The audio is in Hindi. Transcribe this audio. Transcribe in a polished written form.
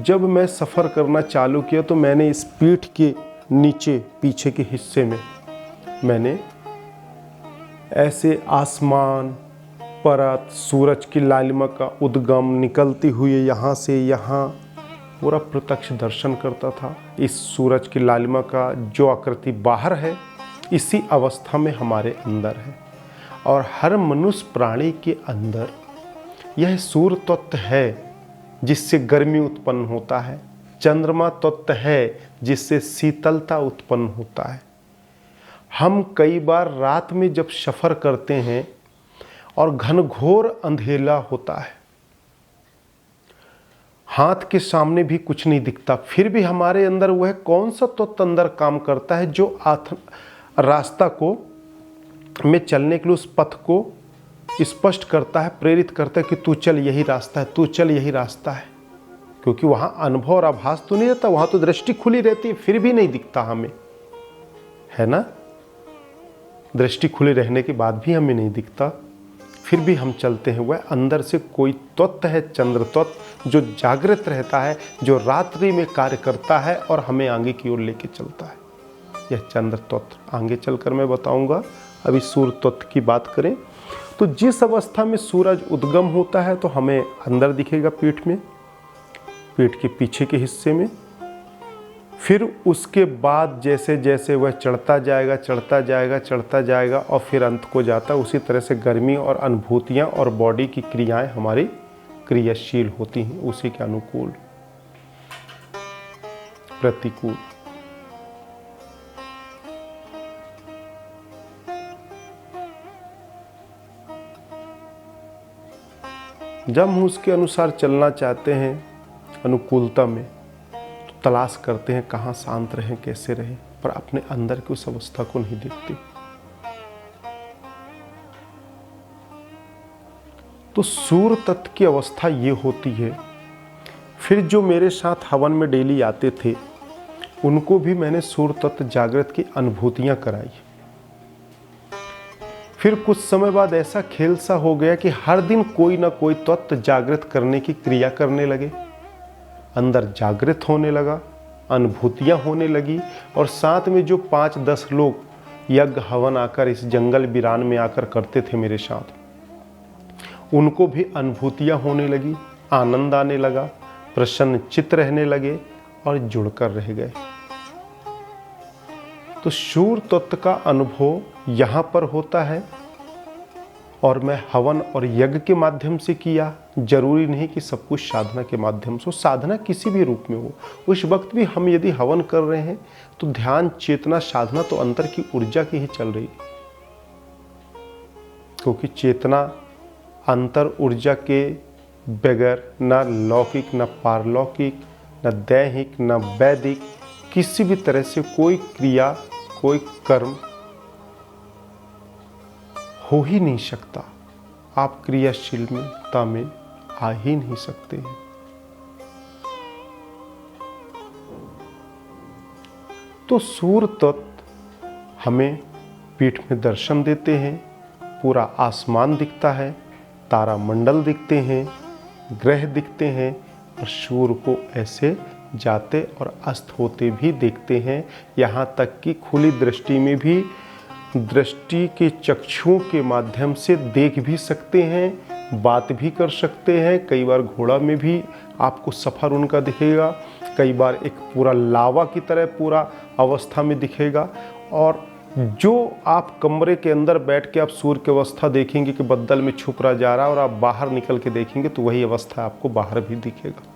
जब मैं सफ़र करना चालू किया तो मैंने इस पीठ के नीचे पीछे के हिस्से में मैंने ऐसे आसमान, परत, सूरज की लालिमा का उद्गम निकलती हुई यहाँ से यहाँ पूरा प्रत्यक्ष दर्शन करता था। इस सूरज की लालिमा का जो आकृति बाहर है, इसी अवस्था में हमारे अंदर है। और हर मनुष्य प्राणी के अंदर यह सूर्य तत्व है जिससे गर्मी उत्पन्न होता है, चंद्रमा तत्व है जिससे शीतलता उत्पन्न होता है। हम कई बार रात में जब सफ़र करते हैं और घनघोर अंधेरा होता है, हाथ के सामने भी कुछ नहीं दिखता, फिर भी हमारे अंदर वह कौन सा तत्व अंदर काम करता है जो रास्ता को में चलने के लिए उस पथ को स्पष्ट करता है, प्रेरित करता है कि तू चल यही रास्ता है, तू चल यही रास्ता है। क्योंकि वहाँ अनुभव और आभास तो नहीं रहता, वहाँ तो दृष्टि खुली रहती है, फिर भी नहीं दिखता हमें, है ना। दृष्टि खुली रहने के बाद भी हमें नहीं दिखता, फिर भी हम चलते हैं। वह अंदर से कोई तत्व है, चंद्र तत्व, जो जागृत रहता है, जो रात्रि में कार्य करता है और हमें आगे की ओर लेके चलता है। यह चंद्र तत्व आगे चलकर मैं बताऊंगा। अभी सूर्य तत्व की बात करें तो जिस अवस्था में सूरज उद्गम होता है तो हमें अंदर दिखेगा पीठ में, पीठ के पीछे के हिस्से में। फिर उसके बाद जैसे जैसे वह चढ़ता जाएगा, चढ़ता जाएगा, चढ़ता जाएगा और फिर अंत को जाता है, उसी तरह से गर्मी और अनुभूतियाँ और बॉडी की क्रियाएं हमारी क्रियाशील होती हैं, उसी के अनुकूल प्रतिकूल। जब हम उसके अनुसार चलना चाहते हैं अनुकूलता में, तो तलाश करते हैं कहाँ शांत रहें, कैसे रहें, पर अपने अंदर की उस अवस्था को नहीं देखते। तो सूर्य तत्व की अवस्था ये होती है। फिर जो मेरे साथ हवन में डेली आते थे उनको भी मैंने सूर्य तत्व जागृत की अनुभूतियाँ कराई। फिर कुछ समय बाद ऐसा खेल सा हो गया कि हर दिन कोई ना कोई तत्व जागृत करने की क्रिया करने लगे, अंदर जागृत होने लगा, अनुभूतियाँ होने लगी। और साथ में जो 5-10 लोग यज्ञ हवन आकर इस जंगल वीरान में आकर करते थे मेरे साथ, उनको भी अनुभूतियाँ होने लगी, आनंद आने लगा, प्रसन्न चित्त रहने लगे और जुड़कर रह गए। तो सूर्य तत्व का अनुभव यहाँ पर होता है और मैं हवन और यज्ञ के माध्यम से किया। जरूरी नहीं कि सब कुछ साधना के माध्यम से, साधना किसी भी रूप में हो। उस वक्त भी हम यदि हवन कर रहे हैं तो ध्यान, चेतना, साधना तो अंतर की ऊर्जा की ही चल रही है, क्योंकि चेतना अंतर ऊर्जा के बगैर न लौकिक, न पारलौकिक, न दैहिक, न वैदिक किसी भी तरह से कोई क्रिया, कोई कर्म हो ही नहीं सकता। आप क्रियाशीलता में आ ही नहीं सकते हैं। तो सूर्य तत्व हमें पीठ में दर्शन देते हैं, पूरा आसमान दिखता है, तारा मंडल दिखते हैं, ग्रह दिखते हैं और सूर्य को ऐसे जाते और अस्त होते भी देखते हैं। यहाँ तक कि खुली दृष्टि में भी दृष्टि के चक्षुओं के माध्यम से देख भी सकते हैं, बात भी कर सकते हैं। कई बार घोड़ा में भी आपको सफ़र उनका दिखेगा, कई बार एक पूरा लावा की तरह पूरा अवस्था में दिखेगा। और जो आप कमरे के अंदर बैठ के आप सूर्य की अवस्था देखेंगे कि बद्दल में छुप रहा जा रहा है और आप बाहर निकल के देखेंगे तो वही अवस्था आपको बाहर भी दिखेगा।